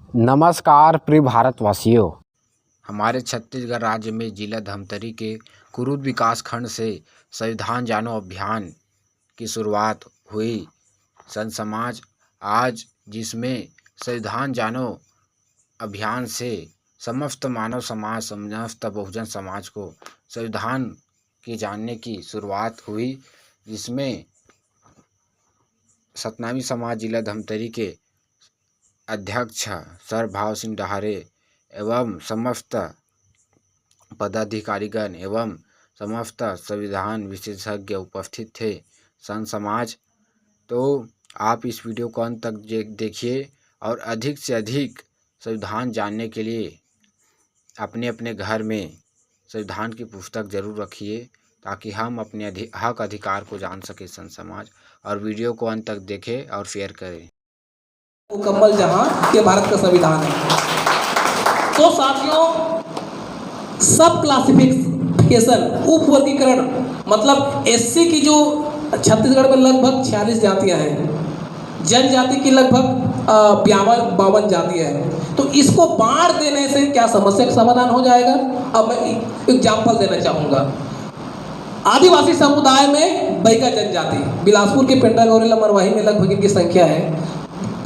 नमस्कार प्रिय भारतवासियों। हमारे छत्तीसगढ़ राज्य में जिला धमतरी के कुरूद विकास खंड से संविधान जानो अभियान की शुरुआत हुई। संत समाज आज जिसमें संविधान जानो अभियान से समस्त मानव समाज, समस्त बहुजन समाज को संविधान के जानने की शुरुआत हुई, जिसमें सतनामी समाज जिला धमतरी के अध्यक्ष सर भाव सिंह डहारे एवं समस्त पदाधिकारीगण एवं समस्त संविधान विशेषज्ञ उपस्थित थे। संत समाज, तो आप इस वीडियो को अंत तक देखिए और अधिक से अधिक संविधान जानने के लिए अपने अपने घर में संविधान की पुस्तक जरूर रखिए, ताकि हम अपने हक अधिकार को जान सके। संत समाज, और वीडियो को अंत तक देखें और शेयर करें। मुकम्मल जहां ये भारत का संविधान है। तो साथियों, सब क्लासिफिकेशन, उप वर्गीकरण, मतलब एससी की जो छत्तीसगढ़ में लगभग 46 जातियां हैं, जनजाति की लगभग 52 जातियां हैं। तो इसको बांट देने से क्या समस्या का समाधान हो जाएगा? अब मैं एग्जाम्पल देना चाहूँगा। आदिवासी समुदाय में बैगा जनजाति, बिलासपुर के पेंड्रा गौरेला मरवाही में लगभग इनकी संख्या है।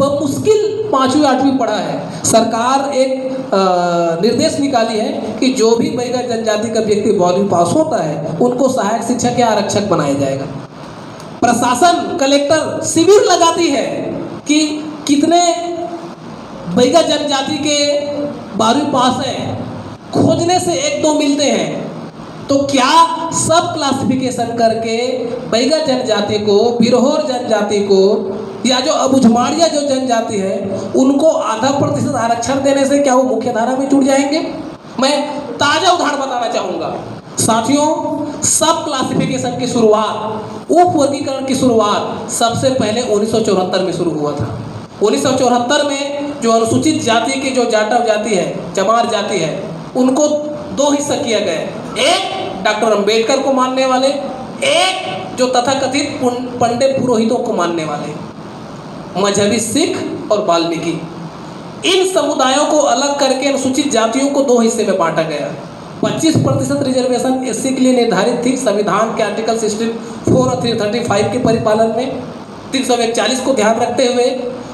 मुश्किल 5वीं 8वीं पढ़ा है। सरकार एक निर्देश निकाली है कि जो भी बैगा जनजाति का व्यक्ति 12वीं पास होता है उनको सहायक शिक्षक या आरक्षक बनाया जाएगा। प्रशासन, कलेक्टर शिविर लगाती है कि कितने बैगा जनजाति के 12वीं पास हैं, खोजने से 1-2 मिलते हैं। तो क्या सब क्लासिफिकेशन करके बैगा जनजाति को, बिरहोर जनजाति को, या जो अबुझमाड़िया जो जनजाति है उनको आधा % आरक्षण देने से क्या वो मुख्य धारा में जुड़ जाएंगे? मैं ताजा उदाहरण बताना चाहूँगा। साथियों, सब क्लासिफिकेशन की शुरुआत, उप वर्गीकरण की शुरुआत सबसे पहले 1974 में शुरू हुआ था। 1974 में जो अनुसूचित जाति की जो जाटव जाति है, चमार जाति है, उनको 2 हिस्सा किया गया। एक डॉक्टर अंबेडकर को मानने वाले, एक जो तथाकथित पंडित पुरोहितों को मानने वाले, मजहबी सिख और वाल्मीकि। इन समुदायों को अलग करके अनुसूचित जातियों को 2 हिस्से में बांटा गया। 25% रिजर्वेशन एससी के लिए निर्धारित थी संविधान के आर्टिकल 64 और 335 के परिपालन में, 341 को ध्यान रखते हुए,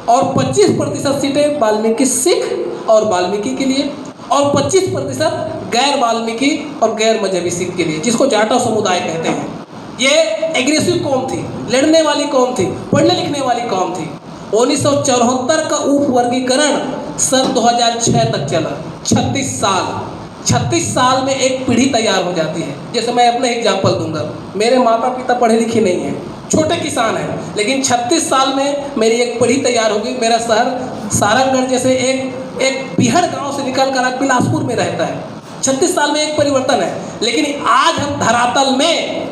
और 25% सीटें वाल्मीकि सिख और वाल्मीकि के लिए, और 25% गैर वाल्मीकि और गैर मजहबी सिख के लिए, जिसको जाटव समुदाय कहते हैं। ये एग्रेसिव कौम थी, लड़ने वाली कौम थी, पढ़ने लिखने वाली कौम थी। 1974 का उप वर्गीकरण सन 2006 तक चला। 36 साल में एक पीढ़ी तैयार हो जाती है। जैसे मैं अपना एग्जाम्पल दूंगा, मेरे माता पिता पढ़े लिखे नहीं हैं, छोटे किसान हैं, लेकिन 36 साल में मेरी एक पीढ़ी तैयार होगी। मेरा शहर सारंगगढ़ जैसे एक बिहड़ गांव से निकल कर आज बिलासपुर में रहता है। 36 साल में एक परिवर्तन है। लेकिन आज हम धरातल में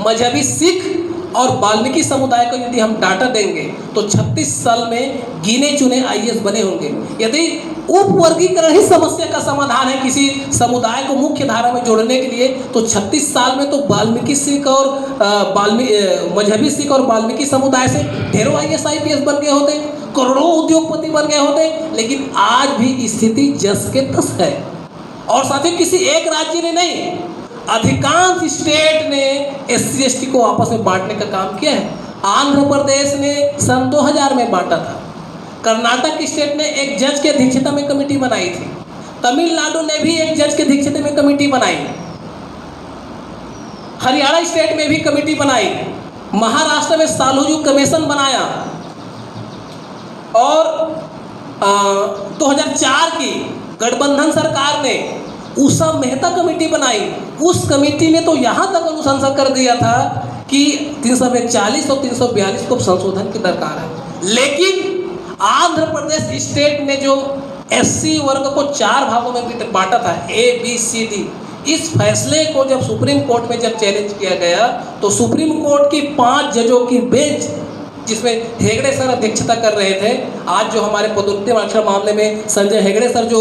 मजहबी सिख और वाल्मीकि समुदाय को यदि हम डाटा देंगे तो 36 साल में गिने चुने IAS बने होंगे। यदि उप वर्गीकरण ही समस्या का समाधान है किसी समुदाय को मुख्य धारा में जोड़ने के लिए, तो 36 साल में तो वाल्मीकि सिख और मजहबी सिख और वाल्मीकि समुदाय से ढेरों IAS IPS बन गए होते, करोड़ों उद्योगपति बन गए होते। लेकिन आज भी स्थिति जस के तस है। और साथ ही किसी एक राज्य ने नहीं, अधिकांश स्टेट ने SC ST को आपस में बांटने का काम किया है। आंध्र प्रदेश ने सन 2000 में बांटा था। कर्नाटक स्टेट ने एक जज के अध्यक्षता में कमेटी बनाई थी। तमिलनाडु ने भी एक जज के अध्यक्षता में कमेटी बनाई। हरियाणा स्टेट में भी कमेटी बनाई। महाराष्ट्र में सालुजू कमीशन बनाया। और 2004 की गठबंधन सरकार ने उषा मेहता कमेटी बनाई। उस कमेटी ने तो यहाँ तक अनुशंसा कर दिया था कि 341 और 342 को संशोधन की दरकार है। लेकिन आंध्र प्रदेश स्टेट ने जो SC वर्ग को 4 भागों में बांटा था, A, B, C, D, इस फैसले को जब सुप्रीम कोर्ट में जब चैलेंज किया गया तो सुप्रीम कोर्ट की 5 जजों की बेंच, जिसमें हेगड़े सर अध्यक्षता कर रहे थे, आज जो हमारे पदोन्नति आरक्षण मामले में संजय हेगड़े सर जो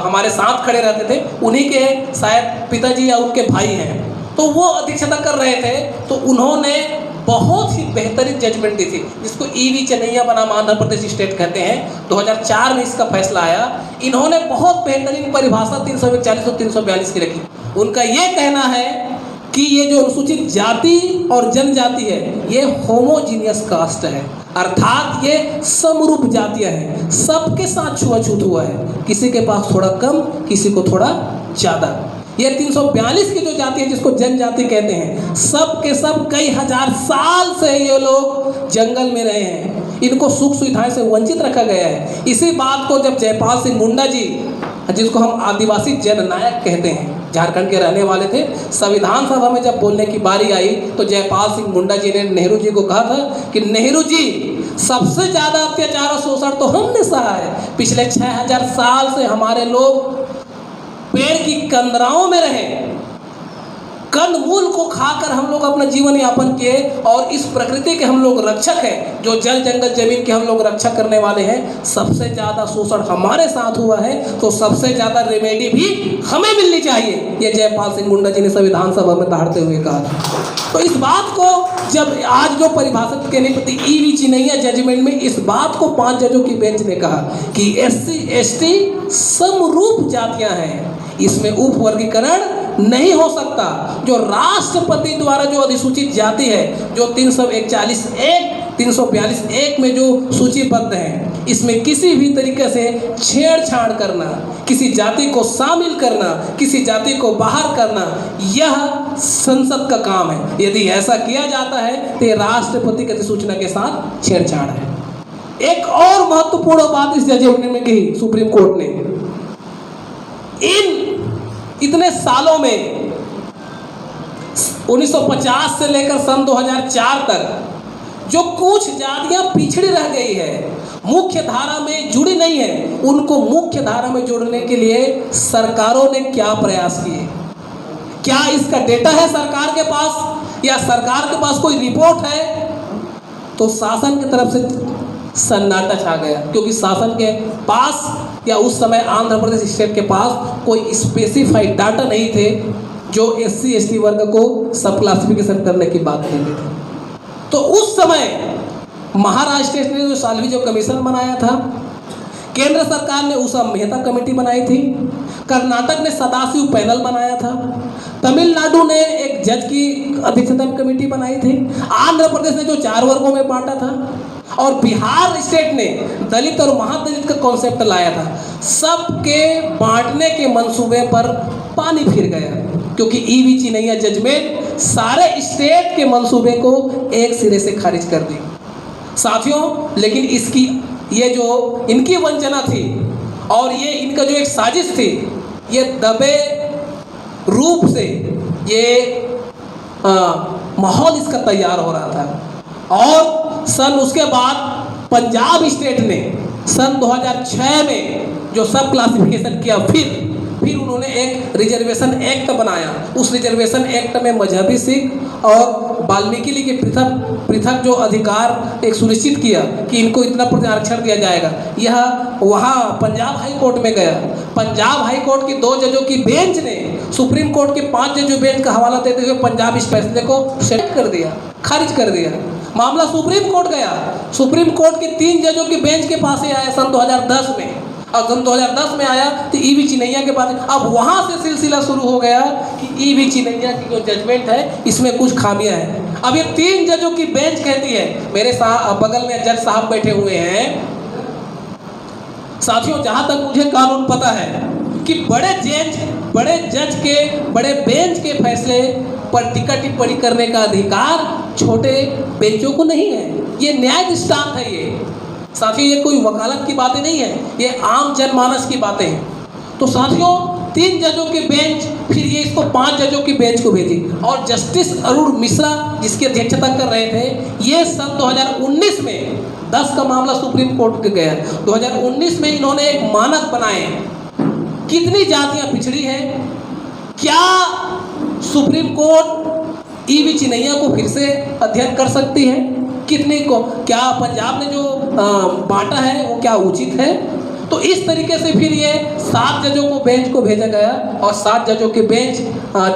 हमारे साथ खड़े रहते थे, उन्हीं के शायद पिताजी या उनके भाई हैं, तो वो अध्यक्षता कर रहे थे। तो उन्होंने बहुत ही बेहतरीन जजमेंट दी थी, जिसको ईवी चन्नैया बनाम आंध्र प्रदेश स्टेट कहते हैं। 2004 में इसका फैसला आया। इन्होंने बहुत बेहतरीन परिभाषा 341 और 342 की रखी। उनका ये कहना है कि ये जो अनुसूचित जाति और जनजाति है ये होमोजीनियस कास्ट है, अर्थात ये समरूप जातियां हैं, सबके साथ छुआछूत हुआ है, किसी के पास थोड़ा कम, किसी को थोड़ा ज़्यादा। ये 342 की जो जाति है जिसको जनजाति कहते हैं, सब के सब कई हजार साल से ये लोग जंगल में रहे हैं, इनको सुख सुविधाएं से वंचित रखा गया है। इसी बात को जब जयपाल सिंह मुंडा जी, जिसको हम आदिवासी जननायक कहते हैं, झारखंड के रहने वाले थे, संविधान सभा में जब बोलने की बारी आई तो जयपाल सिंह मुंडा जी ने नेहरू जी को कहा था कि नेहरू जी, सबसे ज़्यादा अत्याचार और शोषण तो हमने सहा है। पिछले 6000 साल से हमारे लोग पेड़ की कंदराओं में रहे, कंदमूल को खाकर हम लोग अपना जीवन यापन किए, और इस प्रकृति के हम लोग रक्षक हैं, जो जल जंगल जमीन के हम लोग रक्षा करने वाले हैं। सबसे ज़्यादा शोषण हमारे साथ हुआ है, तो सबसे ज़्यादा रेमेडी भी हमें मिलनी चाहिए, ये जयपाल सिंह मुंडा जी ने संविधान सभा में दहाड़ते हुए कहा। तो इस बात को जब आज जो परिभाषित करने प्रति ईवी चिन्नैया जजमेंट में इस बात को 5 जजों की बेंच ने कहा कि SC ST समरूप जातियां हैं, इसमें उप वर्गीकरण नहीं हो सकता। जो राष्ट्रपति द्वारा जो अधिसूचित जाति है, जो 342(1) में जो सूचीबद्ध है, इसमें किसी भी तरीके से छेड़छाड़ करना, किसी जाति को शामिल करना, किसी जाति को बाहर करना, यह संसद का काम है। यदि ऐसा किया जाता है तो ये राष्ट्रपति की अधिसूचना के साथ छेड़छाड़ है। एक और महत्वपूर्ण बात इस जजमेंट में कही सुप्रीम कोर्ट ने, इतने सालों में 1950 से लेकर सन 2004 तक जो कुछ जातियां पिछड़ी रह गई है, मुख्य धारा में जुड़ी नहीं है, उनको मुख्य धारा में जोड़ने के लिए सरकारों ने क्या प्रयास किए? क्या इसका डेटा है सरकार के पास, या सरकार के पास कोई रिपोर्ट है? तो शासन की तरफ से सन्नाटा छा गया, क्योंकि शासन के पास या उस समय आंध्र प्रदेश स्टेट के पास कोई स्पेसिफाइड डाटा नहीं थे जो SC ST वर्ग को सब क्लासिफिकेशन करने की बात कहते थे। तो उस समय महाराष्ट्र ने जो साल्वी जो कमीशन बनाया था, केंद्र सरकार ने उषा मेहता कमेटी बनाई थी, कर्नाटक ने सदाशिव पैनल बनाया था, तमिलनाडु ने एक जज की अध्यक्षता में कमेटी बनाई थी, आंध्र प्रदेश ने जो 4 वर्गों में बांटा था, और बिहार स्टेट ने दलित और महादलित का कॉन्सेप्ट लाया था। सबके बांटने के मंसूबे पर पानी फिर गया, क्योंकि ईवी चिन्नैया जजमेंट सारे स्टेट के मंसूबे को एक सिरे से खारिज कर दी। साथियों, लेकिन इसकी ये जो इनकी वंचना थी और ये इनका जो एक साजिश थी, ये दबे रूप से ये माहौल इसका तैयार हो रहा था। और उसके बाद पंजाब स्टेट ने सन 2006 में जो सब क्लासिफिकेशन किया, फिर उन्होंने एक रिजर्वेशन एक्ट बनाया। उस रिजर्वेशन एक्ट में मजहबी सिख और वाल्मीकि के पृथक जो अधिकार एक सुनिश्चित किया कि इनको इतना प्रतिशत आरक्षण दिया जाएगा। यह वहाँ पंजाब हाई कोर्ट में गया। पंजाब हाई कोर्ट की 2 जजों की बेंच ने सुप्रीम कोर्ट के 5 जजों बेंच का हवाला देते हुए पंजाब इस फैसले को सेट कर दिया, खारिज कर दिया। मामला सुप्रीम कोर्ट गया। सुप्रीम कोर्ट के 3 जजों की बेंच के पास ही आया सन 2010 में, और सन 2010 में आया तो ईवी चिन्नैया के बाद अब वहाँ से सिलसिला शुरू हो गया कि ईवी चिन्नैया की जो जजमेंट है इसमें कुछ खामियां हैं। अब ये 3 जजों की बेंच कहती है, मेरे बगल में जज साहब बैठे हुए हैं। साथियों, जहाँ तक मुझे कानून पता है कि बड़े जज के बड़े बेंच के फैसले पर टीका टिप्पणी करने का अधिकार छोटे बेंचों को नहीं है। ये न्याय दृष्टांत है। ये साथियों, ये कोई वकालत की बातें नहीं है, ये आम जनमानस की बातें हैं। तो साथियों, 3 जजों की बेंच, फिर ये इसको 5 जजों की बेंच को भेजी, और जस्टिस अरुण मिश्रा जिसकी अध्यक्षता कर रहे थे, ये सन 2019 में 10 का मामला सुप्रीम कोर्ट के गया। 2019 में इन्होंने एक मानक बनाए, कितनी जातियां पिछड़ी हैं, क्या सुप्रीम कोर्ट ईवी चिन्नैया को फिर से अध्ययन कर सकती है, कितने को, क्या पंजाब ने जो बांटा है वो क्या उचित है, तो इस तरीके से फिर ये 7 जजों को बेंच को भेजा गया और 7 जजों के बेंच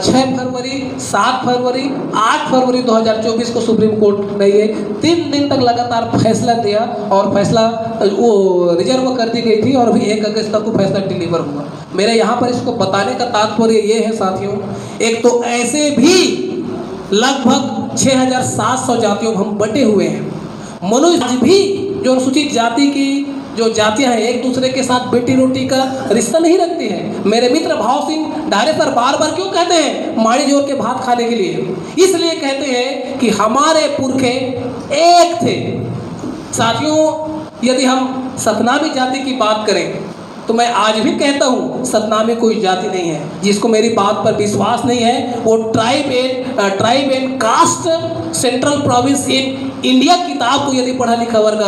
6 फरवरी, 7 फरवरी, 8 फरवरी 2024 को सुप्रीम कोर्ट ने ये 3 दिन तक लगातार फैसला दिया और फैसला वो रिजर्व कर दी गई थी और अभी 1 अगस्त तक वो फैसला डिलीवर हुआ। मेरे यहाँ पर इसको बताने का तात्पर्य ये है साथियों, एक तो ऐसे भी लगभग 6700 जातियों हम बटे हुए हैं। मनुष्य भी जो अनुसूचित जाति की जो जातियां हैं एक दूसरे के साथ बेटी रोटी का रिश्ता नहीं रखती हैं। मेरे मित्र भाव सिंह डारे सर बार बार क्यों कहते हैं माड़ी जोर के भात खाने के लिए? इसलिए कहते हैं कि हमारे पुरखे एक थे। साथियों, यदि हम सतनामी जाति की बात करें तो मैं आज भी कहता हूँ सतनामी कोई जाति नहीं है। जिसको मेरी बात पर विश्वास नहीं है वो tribe and caste central province in India किताब को यदि पढ़ा लिखा वर्ग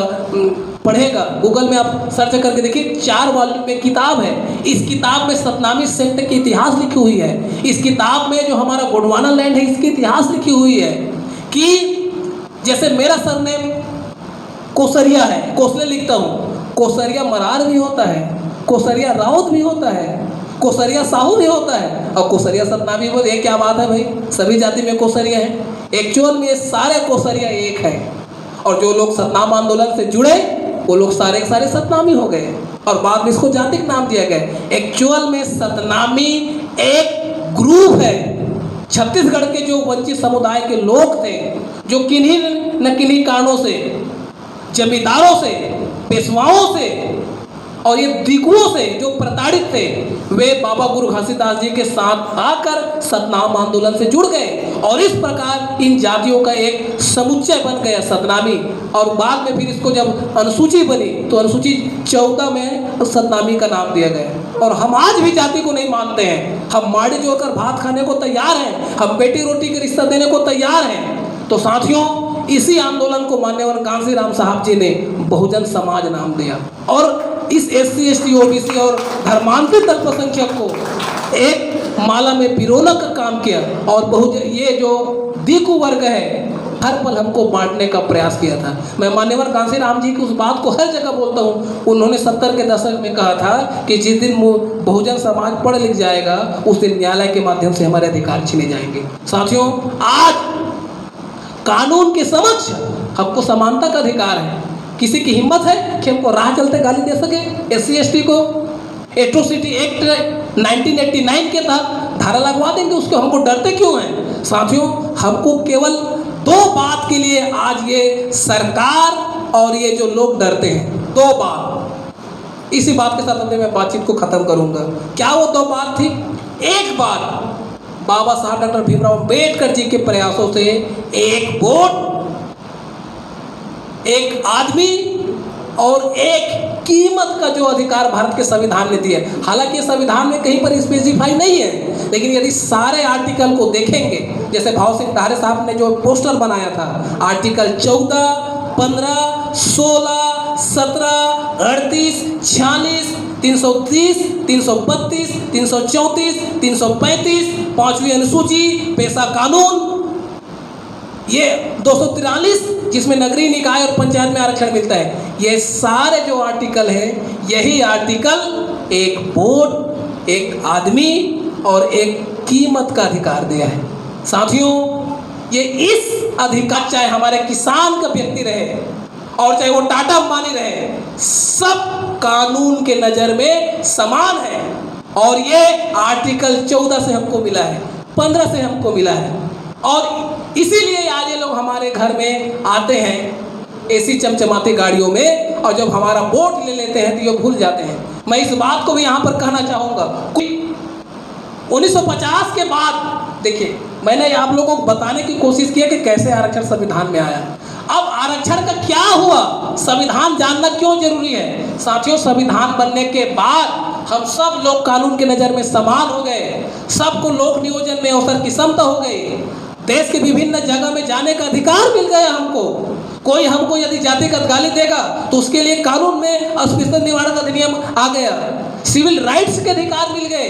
पढ़ेगा, गूगल में आप सर्च करके देखिए, 4 वॉल्यूम में किताब है। इस किताब में सतनामी सेक्ट की इतिहास लिखी हुई है। इस किताब में जो हमारा गोंडवाना लैंड है इसकी इतिहास लिखी हुई है कि जैसे मेरा सरनेम कोसरिया है, कोसले लिखता हूँ, कोसरिया मरार भी होता है, कोसरिया राउत भी होता है, कोसरिया साहू भी होता है और कोसरिया सतनामी भी। ये क्या बात है भाई, सभी जाति में कोसरिया है। एक्चुअल में ये सारे कोसरिया एक है और जो लोग सतनाम आंदोलन से जुड़े वो लोग सारे के सारे सतनामी हो गए और बाद में इसको जातिक नाम दिया गया। एक्चुअल में सतनामी एक ग्रुप है। छत्तीसगढ़ के जो वंचित समुदाय के लोग थे जो किन्हीं न किन्हीं कारणों से जमींदारों से, पेशवाओं से और ये दिकुओं से जो प्रताड़ित थे वे बाबा गुरु घासीदास जी के साथ आकर सतनाम आंदोलन से जुड़ गए और इस प्रकार इन जातियों का एक समुच्चय बन गया सतनामी। और बाद में फिर इसको जब अनुसूची बनी तो अनुसूची 14 में सतनामी का नाम दिया गया। और हम आज भी जाति को नहीं मानते हैं, हम माड़ी जोड़कर भात खाने को तैयार हैं, हम बेटी रोटी के रिश्ता देने को तैयार हैं। तो साथियों, इसी आंदोलन को मान्यवर कांसी राम साहब जी ने बहुजन समाज नाम दिया और इस SC ST OBC और धर्मांतरित अल्पसंख्यक को एक माला में पिरोने का काम किया और बहुजन ये जो दिकु वर्ग है हर पल हमको बांटने का प्रयास किया था। मैं मान्यवर कांसी राम जी की उस बात को हर जगह बोलता हूँ। उन्होंने 70 के दशक में कहा था कि जिस दिन बहुजन समाज पढ़ लिख जाएगा उस दिन न्यायालय के माध्यम से हमारे अधिकार छीने जाएंगे। साथियों, आज कानून के समक्ष हमको समानता का अधिकार है। किसी की हिम्मत है कि हमको राह चलते गाली दे सके? SC ST को एट्रोसिटी एक्ट 1989 के तहत धारा लगवा देंगे, उसको हमको डरते क्यों हैं? साथियों, हमको केवल 2 बात के लिए आज ये सरकार और ये जो लोग डरते हैं। 2 बात, इसी बात के साथ अपने मैं बातचीत को खत्म करूंगा। क्या वो 2 बात थी? एक बात, बाबा साहब डॉक्टर भीमराव अम्बेडकर जी के प्रयासों से एक वोट, एक आदमी और एक कीमत का जो अधिकार भारत के संविधान ने दिया। हालांकि ये संविधान में कहीं पर स्पेसिफाई नहीं है, लेकिन यदि सारे आर्टिकल को देखेंगे, जैसे भाव सिंह धारे साहब ने जो पोस्टर बनाया था, आर्टिकल 14, 15, 16, 17, 38, 46, 330, 332, 334, 335, 5वीं अनुसूची, पेशा कानून, ये 243 जिसमें नगरीय निकाय और पंचायत में आरक्षण मिलता है, ये सारे जो आर्टिकल हैं, यही आर्टिकल एक वोट, एक आदमी और एक कीमत का अधिकार दिया है। साथियों, ये इस अधिकार, चाहे हमारे किसान का व्यक्ति रहे और चाहे वो टाटा अंबानी रहे, सब कानून के नज़र में समान है। और ये आर्टिकल 14 से हमको मिला है, 15 से हमको मिला है और इसीलिए आज ये लोग हमारे घर में आते हैं AC चमचमाती गाड़ियों में और जब हमारा वोट ले लेते हैं तो ये भूल जाते हैं। मैं इस बात को भी यहाँ पर कहना चाहूँगा, 1950 के बाद देखिए, मैंने आप लोगों को बताने की कोशिश की कि कैसे आरक्षण संविधान में आया। अब आरक्षण का क्या हुआ, संविधान जानना क्यों जरूरी है? साथियों, संविधान बनने के बाद हम सब लोग कानून के नज़र में समान हो गए, सबको लोक नियोजन में अवसर की क्षमता हो गई, देश के विभिन्न जगह में जाने का अधिकार मिल गया हमको। कोई हमको यदि जातिगत गाली देगा तो उसके लिए कानून में अस्पृश्यता निवारण अधिनियम आ गया, सिविल राइट्स के अधिकार मिल गए,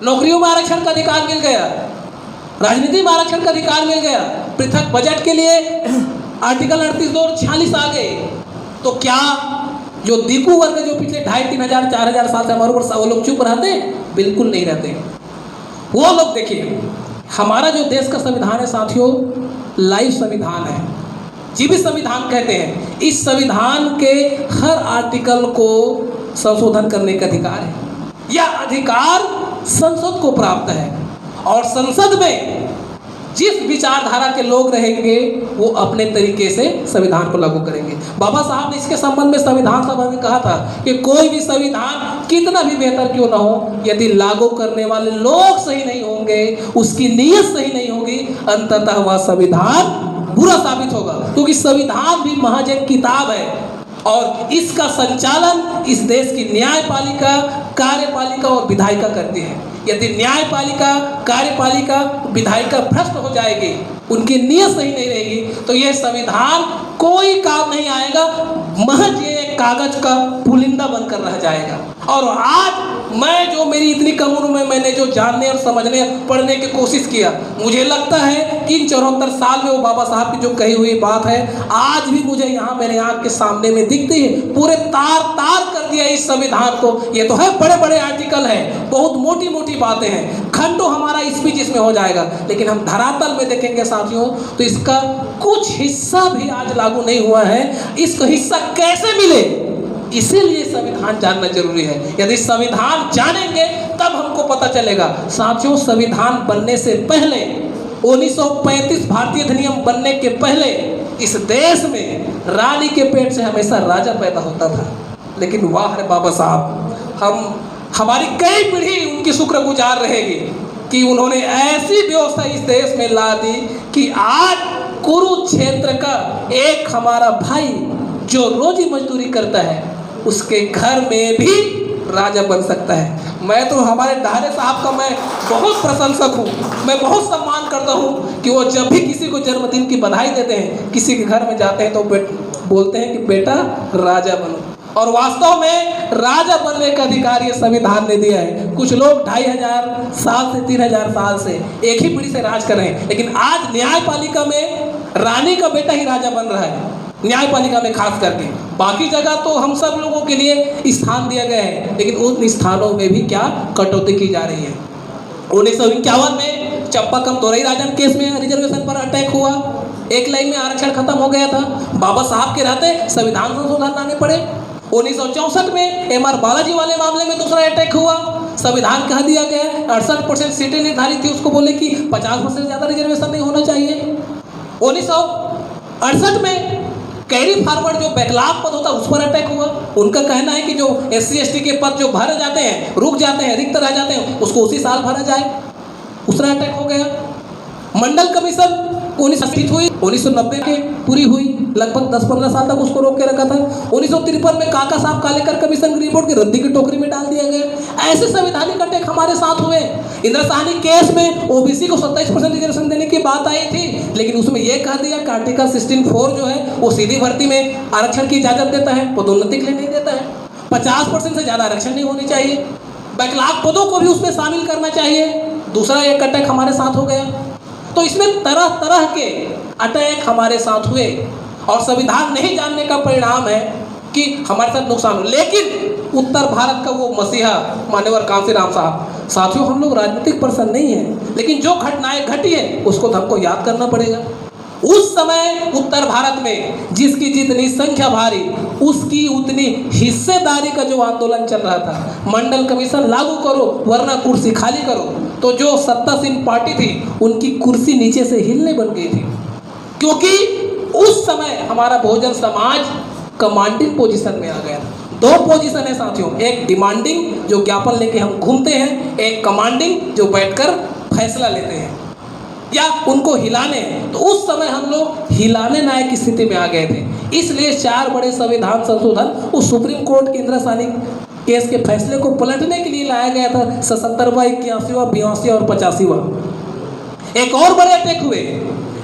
नौकरियों में आरक्षण का अधिकार मिल गया, राजनीति में आरक्षण का अधिकार मिल गया, पृथक बजट के लिए आर्टिकल 38 और 46 आ गए। तो क्या जो दीकू वर्ग जो पिछले 2500-3000-4000 साल से हमारे ऊपर वो लोग चुप रहते हैं? बिल्कुल नहीं रहते। वो लोग देखिए, हमारा जो देश का संविधान है साथियों, लाइव संविधान है, जीवित संविधान कहते हैं। इस संविधान के हर आर्टिकल को संशोधन करने का अधिकार है। यह अधिकार संसद को प्राप्त है और संसद में जिस विचारधारा के लोग रहेंगे वो अपने तरीके से संविधान को लागू करेंगे। बाबा साहब ने इसके संबंध में संविधान सभा में कहा था कि कोई भी संविधान कितना भी बेहतर क्यों ना हो, यदि लागू करने वाले लोग सही नहीं होंगे, उसकी नीयत सही नहीं होगी, अंततः वह संविधान बुरा साबित होगा। क्योंकि संविधान भी महज एक किताब है और इसका संचालन इस देश की न्यायपालिका, कार्यपालिका और विधायिका करती है। यदि न्यायपालिका, कार्यपालिका, विधायिका भ्रष्ट हो जाएगी, उनकी नीयत सही नहीं रहेगी, तो यह संविधान कोई काम नहीं आएगा, महज ये एक कागज का पुलिंदा बनकर रह जाएगा। और आज मैं जो मेरी इतनी कम उम्र में मैंने जो जानने और समझने पढ़ने की कोशिश किया, मुझे लगता है कि इन 74 साल में वो बाबा साहब की जो कही हुई बात है आज भी मुझे यहाँ मेरे आँख के सामने में दिखती है। पूरे तार तार कर दिया इस संविधान को। ये तो है बड़े बड़े आर्टिकल हैं, बहुत मोटी मोटी बातें हैं, घंटों हमारा स्पीच इसमें हो जाएगा, लेकिन हम धरातल में देखेंगे साथियों तो इसका कुछ हिस्सा भी आज लागू नहीं हुआ है। इसका हिस्सा कैसे मिले, इसीलिए संविधान जानना जरूरी है। यदि संविधान जानेंगे तब हमको पता चलेगा। साथियों, संविधान बनने से पहले 1935 भारतीय अधिनियम बनने के पहले इस देश में रानी के पेट से हमेशा राजा पैदा होता था। लेकिन वाह रे बाबा साहब, हमारी कई पीढ़ी उनकी शुक्रगुजार रहेगी कि उन्होंने ऐसी व्यवस्था इस देश में ला दी कि आज कुरुक्षेत्र का एक हमारा भाई जो रोजी मजदूरी करता है उसके घर में भी राजा बन सकता है। मैं तो हमारे डहारे साहब का मैं बहुत प्रशंसक हूँ, मैं बहुत सम्मान करता हूँ कि वो जब भी किसी को जन्मदिन की बधाई देते हैं, किसी के घर में जाते हैं तो बोलते हैं कि बेटा राजा बनो। और वास्तव में राजा बनने का अधिकार ये संविधान ने दिया है। कुछ लोग 2500 साल से 3000 साल से एक ही पीढ़ी से राज कर रहे हैं, लेकिन आज न्यायपालिका में रानी का बेटा ही राजा बन रहा है। न्यायपालिका में खास करके, बाकी जगह तो हम सब लोगों के लिए स्थान दिया गया है, लेकिन उन स्थानों में भी क्या कटौती की जा रही है। 1951 में चंपाकम दोरई राजन केस में रिजर्वेशन पर अटैक हुआ, एक लाइन में आरक्षण खत्म हो गया था। बाबा साहब के रहते संविधान संशोधन लाने पड़े। 1964 में MR बालाजी वाले मामले में दूसरा अटैक हुआ, संविधान कह दिया गया 68% सीटें निर्धारित थी, उसको बोले कि 50% से ज़्यादा रिजर्वेशन नहीं होना चाहिए। 1968 में कैरी फॉरवर्ड जो बैकलॉग पद होता है उस पर अटैक हुआ। उनका कहना है कि जो SC/ST के पद जो भरे जाते हैं, रुक जाते हैं, रिक्त रह जाते हैं, उसको उसी साल भरा जाए, दूसरा अटैक हो गया। मंडल कमीशन 1980 हुई, 1990 के पूरी हुई, लगभग 10-15 साल तक उसको रोक के रखा था। 1953 में काका साहब कालेकर कमीशन की रिपोर्ट की रद्दी की टोकरी में डाल दिया गया। ऐसे संवैधानिक अटैक हमारे साथ हुए। इंदिरा साहनी केस में OBC को 27% रिजर्वेशन देने की बात आई थी, लेकिन उसमें यह कह दिया कि आर्टिकल 16(4) जो है वो सीधी भर्ती में आरक्षण की इजाजत देता है, पदोन्नति के लिए नहीं देता है। 50% से ज़्यादा आरक्षण नहीं होनी चाहिए, बैकलॉग पदों को भी उसमें शामिल करना चाहिए। दूसरा एक अटैक हमारे साथ हो गया। तो इसमें तरह तरह के अटैक हमारे साथ हुए और संविधान नहीं जानने का परिणाम है कि हमारे साथ नुकसान हो। लेकिन उत्तर भारत का वो मसीहा मान्यवर कांशीराम साहब, साथियों हम लोग राजनीतिक पर्सन नहीं हैं, लेकिन जो घटनाएं घटी है उसको तो हमको याद करना पड़ेगा। उस समय उत्तर भारत में जिसकी जितनी संख्या भारी उसकी उतनी हिस्सेदारी का जो आंदोलन चल रहा था, मंडल कमीशन लागू करो वरना कुर्सी खाली करो, तो जो सत्तासीन पार्टी थी उनकी कुर्सी नीचे से हिलने बन गई थी। क्योंकि उस समय हमारा बहुजन समाज कमांडिंग पोजीशन में आ गया। दो पोजीशन है साथियों, एक डिमांडिंग जो ज्ञापन लेके हम घूमते हैं, एक कमांडिंग जो बैठकर फैसला लेते हैं या उनको हिलाने। तो उस समय हम लोग हिलाने नायक की स्थिति में आ गए थे। इसलिए 4 बड़े संविधान संशोधन उस सुप्रीम कोर्ट के इंदिरा साहनी केस के फैसले को पलटने के लिए लाया गया था। 77वां, 81वां, 82वां और 85वां। एक और बड़े अटैक हुए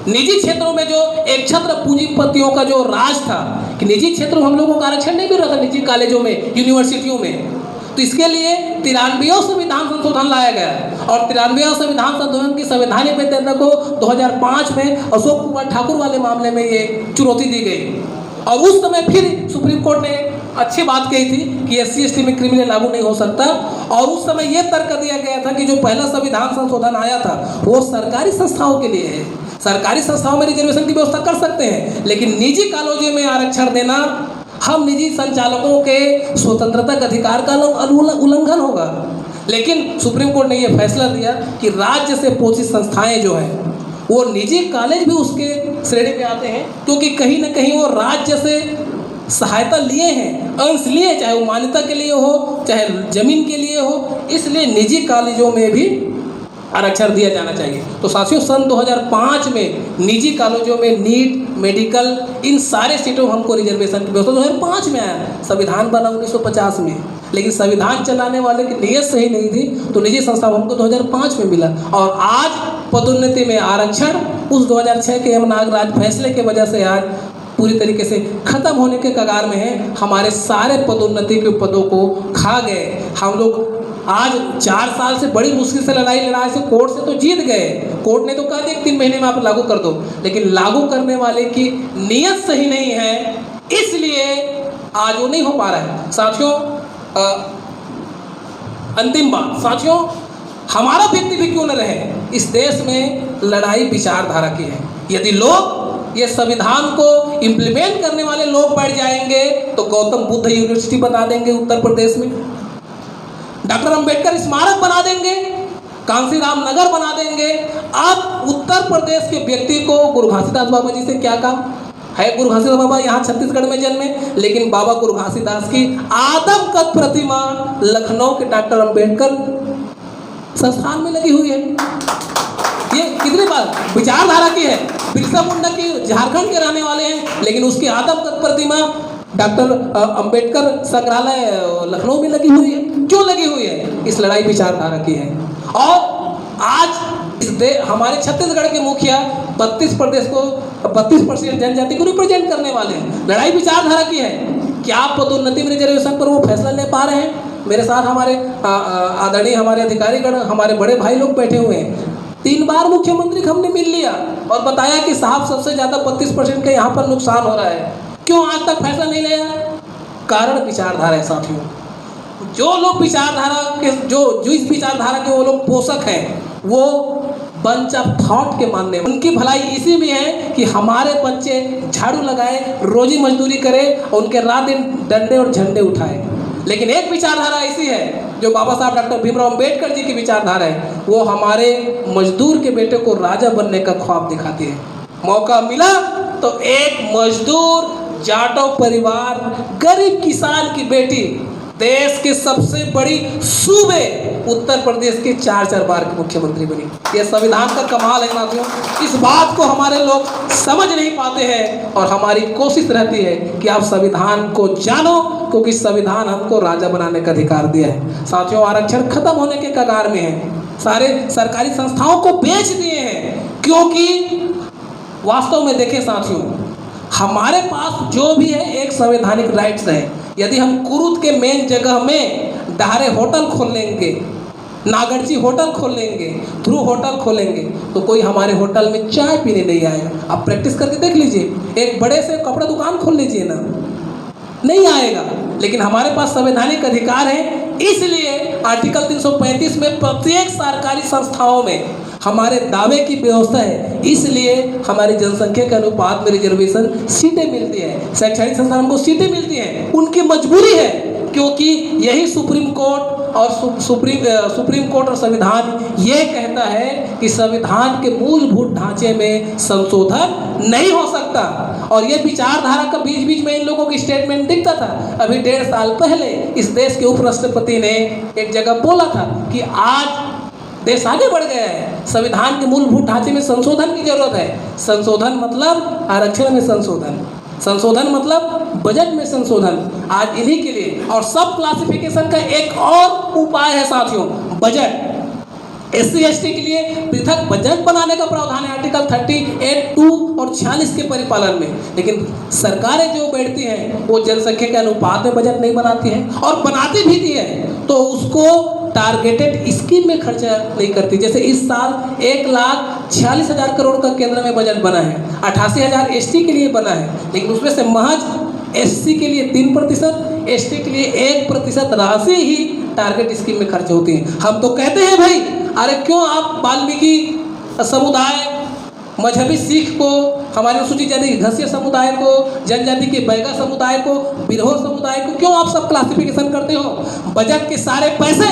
निजी क्षेत्रों में, जो एक छत्र पूंजीपतियों का जो राज था कि निजी क्षेत्रों में हम लोगों का आरक्षण नहीं मिल रहा था, निजी कॉलेजों में, यूनिवर्सिटियों में। तो इसके लिए 93वां संविधान संशोधन लाया गया और 93वां संविधान संशोधन की संवैधानिक वैधता को 2005 में अशोक कुमार ठाकुर वाले मामले में ये चुनौती दी गई। और उस समय फिर सुप्रीम कोर्ट ने अच्छी बात कही थी कि SC/ST में क्रिमिनल लागू नहीं हो सकता, और उस समय यह तर्क दिया गया था कि जो पहला संविधान संशोधन आया था वो सरकारी संस्थाओं के लिए है, सरकारी संस्थाओं में रिजर्वेशन की व्यवस्था कर सकते हैं, लेकिन निजी कॉलेजों में आरक्षण देना हम निजी संचालकों के स्वतंत्रता के अधिकार का उल्लंघन होगा। लेकिन सुप्रीम कोर्ट ने यह फैसला दिया कि राज्य से पोषित संस्थाएं जो हैं वो निजी कॉलेज भी उसके श्रेणी में आते हैं, क्योंकि कहीं ना कहीं वो राज्य से सहायता लिए हैं, अंश लिए, चाहे वो मान्यता के लिए हो चाहे जमीन के लिए हो, इसलिए निजी कॉलेजों में भी आरक्षण दिया जाना चाहिए। तो साथियों, सन 2005 में निजी कॉलेजों में नीट, मेडिकल, इन सारे सीटों में हमको रिजर्वेशन की व्यवस्था 2005 में आया। संविधान बना 1950 में, लेकिन संविधान चलाने वाले की नीयत सही नहीं थी, तो निजी संस्था हमको 2005 में मिला। और आज पदोन्नति में आरक्षण उस 2006 के एम नागराज फैसले के वजह से आज पूरी तरीके से खत्म होने के कगार में है। हमारे सारे पदोन्नति के पदों को खा गए हम लोग। आज 4 साल से बड़ी मुश्किल से लड़ाई से कोर्ट से तो जीत गए, कोर्ट ने तो कहा दिया 3 महीने में आप लागू कर दो, लेकिन लागू करने वाले की नीयत सही नहीं है, इसलिए आज वो नहीं हो पा रहा है। साथियों, अंतिम बात, साथियों, हमारा व्यक्ति भी क्यों न रहे, इस देश में लड़ाई विचारधारा की है। यदि लोग ये संविधान को इम्प्लीमेंट करने वाले लोग बढ़ जाएंगे तो गौतम बुद्ध यूनिवर्सिटी बना देंगे उत्तर प्रदेश में, डॉक्टर अंबेडकर स्मारक बना देंगे, कांसीराम नगर बना देंगे। अब उत्तर प्रदेश के व्यक्ति को गुरु घासीदास बाबा जी से क्या काम है? गुरु घासीदास बाबा यहाँ छत्तीसगढ़ में जन्मे, लेकिन बाबा गुरु घासीदास की आदमकद प्रतिमा लखनऊ के डॉक्टर अंबेडकर संस्थान में लगी हुई है। ये कितनी बार विचारधारा की है। बिरसा मुंडा की झारखंड के रहने वाले हैं, लेकिन उसकी आदमकद प्रतिमा डॉक्टर अंबेडकर संग्रहालय लखनऊ में लगी हुई है। क्यों लगी हुई है? इस लड़ाई विचारधारा की है। और आज हमारे छत्तीसगढ़ के मुखिया 32% जनजाति को रिप्रेजेंट करने वाले हैं। लड़ाई विचारधारा की है। क्या पदोन्नति में रिजर्वेशन पर वो फैसला ले पा रहे हैं? मेरे साथ हमारे आदरणीय हमारे अधिकारीगण, हमारे बड़े भाई लोग बैठे हुए हैं। 3 बार मुख्यमंत्री को हमने मिल लिया और बताया कि साहब सबसे ज़्यादा 32% का यहाँ पर नुकसान हो रहा है, क्यों आज तक फैसला नहीं लिया? कारण विचारधारा है साथियों। जो लोग विचारधारा के जो इस विचारधारा के वो लोग पोषक हैं, वो बंच ऑफ थॉट के मानने, उनकी भलाई इसी में है कि हमारे बच्चे झाड़ू लगाए, रोजी मजदूरी करें और उनके रात दिन डंडे और झंडे उठाए। लेकिन एक विचारधारा ऐसी है जो बाबा साहब डॉक्टर भीमराव अंबेडकर जी की विचारधारा है, वो हमारे मजदूर के बेटे को राजा बनने का ख्वाब दिखाती है। मौका मिला तो एक मजदूर, जाटव परिवार, गरीब किसान की बेटी देश के सबसे बड़ी सूबे उत्तर प्रदेश के 4 बार के मुख्यमंत्री बनी। यह संविधान का कमाल है साथियों। इस बात को हमारे लोग समझ नहीं पाते हैं और हमारी कोशिश रहती है कि आप संविधान को जानो, क्योंकि संविधान हमको राजा बनाने का अधिकार दिया है। साथियों, आरक्षण खत्म होने के कगार में है। सारे सरकारी संस्थाओं को बेच दिए हैं, क्योंकि वास्तव में देखें साथियों, हमारे पास जो भी है एक संवैधानिक राइट्स है। यदि हम कुरुद के मेन जगह में डहारे होटल खोल लेंगे, नागरची होटल खोल लेंगे, ध्रुव होटल खोलेंगे, तो कोई हमारे होटल में चाय पीने नहीं आएगा। आप प्रैक्टिस करके देख लीजिए, एक बड़े से कपड़ा दुकान खोल लीजिए ना, नहीं आएगा। लेकिन हमारे पास संवैधानिक अधिकार है, इसलिए आर्टिकल 335 में प्रत्येक सरकारी संस्थाओं में हमारे दावे की व्यवस्था है। इसलिए हमारी जनसंख्या के अनुपात में रिजर्वेशन सीटें मिलती हैं, शैक्षणिक संस्थान को सीटें मिलती हैं। उनकी मजबूरी है, क्योंकि यही सुप्रीम कोर्ट और संविधान ये कहता है कि संविधान के मूलभूत ढांचे में संशोधन नहीं हो सकता। और ये विचारधारा का बीच बीच में इन लोगों की स्टेटमेंट दिखता था। अभी 1.5 साल पहले इस देश के उपराष्ट्रपति ने एक जगह बोला था कि आज देश आगे बढ़ गया है, संविधान के मूलभूत ढांचे में संशोधन की जरूरत है। संशोधन मतलब आरक्षण में संशोधन, संशोधन मतलब बजट में संशोधन। आज इन्हीं के लिए और सब क्लासिफिकेशन का एक और उपाय है साथियों, बजट। SC/ST के लिए पृथक बजट बनाने का प्रावधान है आर्टिकल 38(2) और 46 के परिपालन में। लेकिन सरकारें जो बैठती हैं वो जनसंख्या के अनुपात में बजट नहीं बनाती हैं, और बनाती भी थी है तो उसको टारगेटेड स्कीम में खर्चा नहीं करती। जैसे इस साल 1,46,000 करोड़ का केंद्र में बजट बना है, 88,000 ST के लिए बना है, लेकिन उसमें से महज SC के लिए 3%, एसटी के लिए 1% राशि ही टारगेट स्कीम में खर्च होती है। हम तो कहते हैं भाई, अरे क्यों आप वाल्मीकि समुदाय, मजहबी सिख को, हमारे अनुसूचित जाति के घसिया समुदाय को, जनजाति के बैगा समुदाय को, बिरहो समुदाय को क्यों आप सब क्लासिफिकेशन करते हो? बजट के सारे पैसे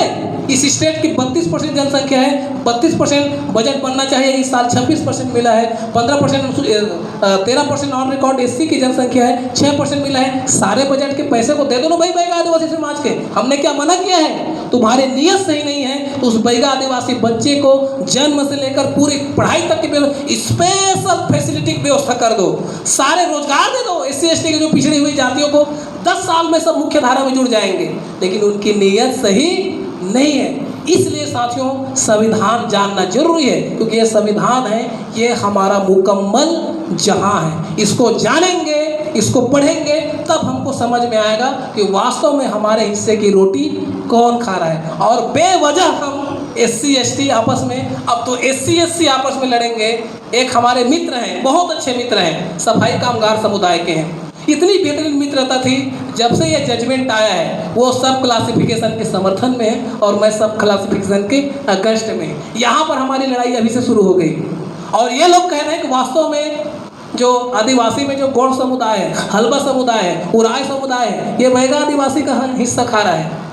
इस स्टेट की 32% जनसंख्या है, 32% बजट बनना चाहिए, इस साल 26% मिला है, 13% ऑन रिकॉर्ड एससी की जनसंख्या है, 6% मिला है। सारे बजट के पैसे को दे दो ना भाई बैगा आदिवासी समाज के, हमने क्या मना किया है? तुम्हारी नीयत सही नहीं है तो उस बैगा आदिवासी बच्चे को जन्म से लेकर पूरी पढ़ाई तक की स्पेशल फैसिलिटी की व्यवस्था कर दो, सारे रोजगार दे दो। एससी एसटी के जो पिछड़ी हुई जातियों को 10 साल में सब मुख्य धारा में जुड़ जाएंगे, लेकिन उनकी नीयत सही नहीं है। इसलिए साथियों संविधान जानना जरूरी है, क्योंकि ये संविधान है, ये हमारा मुकम्मल जहां है। इसको जानेंगे, इसको पढ़ेंगे, तब हमको समझ में आएगा कि वास्तव में हमारे हिस्से की रोटी कौन खा रहा है। और बेवजह हम एससी एसटी आपस में, अब तो एससी एससी आपस में लड़ेंगे। एक हमारे मित्र हैं, बहुत अच्छे मित्र हैं, सफाई कामगार समुदाय के हैं, इतनी बेहतरीन मित्रता थी। जब से ये जजमेंट आया है वो सब क्लासिफिकेशन के समर्थन में है और मैं सब क्लासिफिकेशन के अगेंस्ट में। यहाँ पर हमारी लड़ाई अभी से शुरू हो गई और ये लोग कह रहे हैं कि वास्तव में जो आदिवासी में जो गौड़ समुदाय है, हल्बा समुदाय है, उराय समुदाय है, ये बैगा आदिवासी का हिस्सा खा रहा है।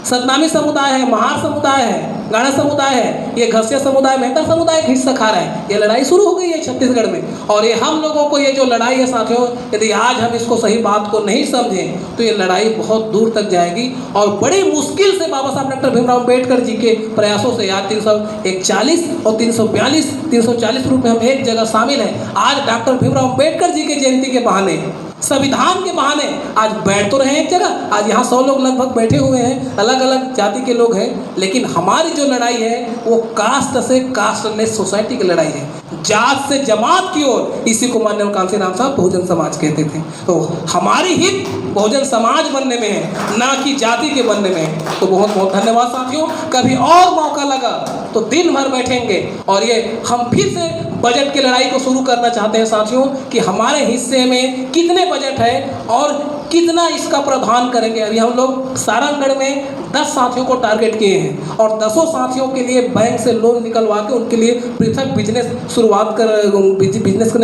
सतनामी समुदाय है, महार समुदाय है, गाड़ा समुदाय है, ये घसिया समुदाय, मेहता समुदाय का हिस्सा खा रहा है। ये लड़ाई शुरू हो गई है छत्तीसगढ़ में। और ये हम लोगों को ये जो लड़ाई है साथियों, यदि आज हम इसको सही बात को नहीं समझें तो ये लड़ाई बहुत दूर तक जाएगी और बड़ी मुश्किल से बाबा साहब डॉक्टर भीमराव अम्बेडकर जी के प्रयासों से आज 341 और 340 रूप में हम एक जगह शामिल हैं। आज डॉक्टर भीमराव अम्बेडकर जी के जयंती के बहाने, संविधान के बहाने आज बैठ तो रहे एक जगह। आज यहाँ 100 लोग लगभग बैठे हुए हैं, अलग अलग जाति के लोग हैं, लेकिन हमारी जो लड़ाई है वो कास्ट से कास्टलेस सोसाइटी की लड़ाई है, जात से जमात की ओर। इसी को माननीय कांसी राम साहब बहुजन समाज कहते थे। तो हमारी हित बहुजन समाज बनने में है, ना कि जाति के बनने में है। तो बहुत बहुत धन्यवाद साथियों। कभी और मौका लगा तो दिन भर बैठेंगे और ये हम फिर से बजट की लड़ाई को शुरू करना चाहते हैं साथियों, कि हमारे हिस्से में कितने बजट है और कितना इसका प्रावधान करेंगे। अभी हम लोग सारंगगढ़ में 10 साथियों को टारगेट किए हैं और 10 साथियों के लिए बैंक से लोन निकलवा के उनके लिए पृथक बिजनेस करने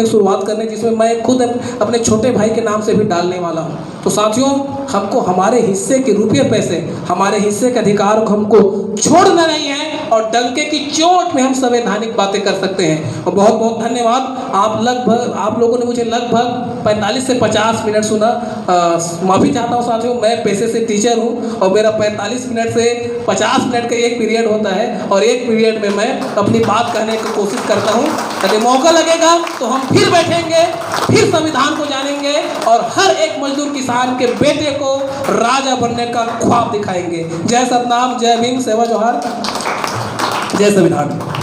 की शुरुआत करने, जिसमें मैं खुद अपने छोटे भाई के नाम से भी डालने वाला हूँ। तो साथियों हमको हमारे हिस्से के रुपये पैसे, हमारे हिस्से के अधिकार को हमको छोड़ना नहीं है और डंके की चोट में हम संवैधानिक बातें कर सकते हैं। और बहुत बहुत धन्यवाद। आप लोगों ने मुझे लगभग 45 से 50 मिनट सुना। माफ़ी चाहता हूँ साथियों, मैं पेशे से टीचर हूँ और मेरा 45 मिनट से 50 मिनट का एक पीरियड होता है और एक पीरियड में मैं अपनी बात कहने की कोशिश करता हूँ। यदि मौका लगेगा तो हम फिर बैठेंगे, फिर संविधान को जानेंगे और हर एक मजदूर किसान के बेटे को राजा बनने का ख्वाब दिखाएंगे। जय सतनाम, जय भीम, सेवा जोहार, जय संविधान।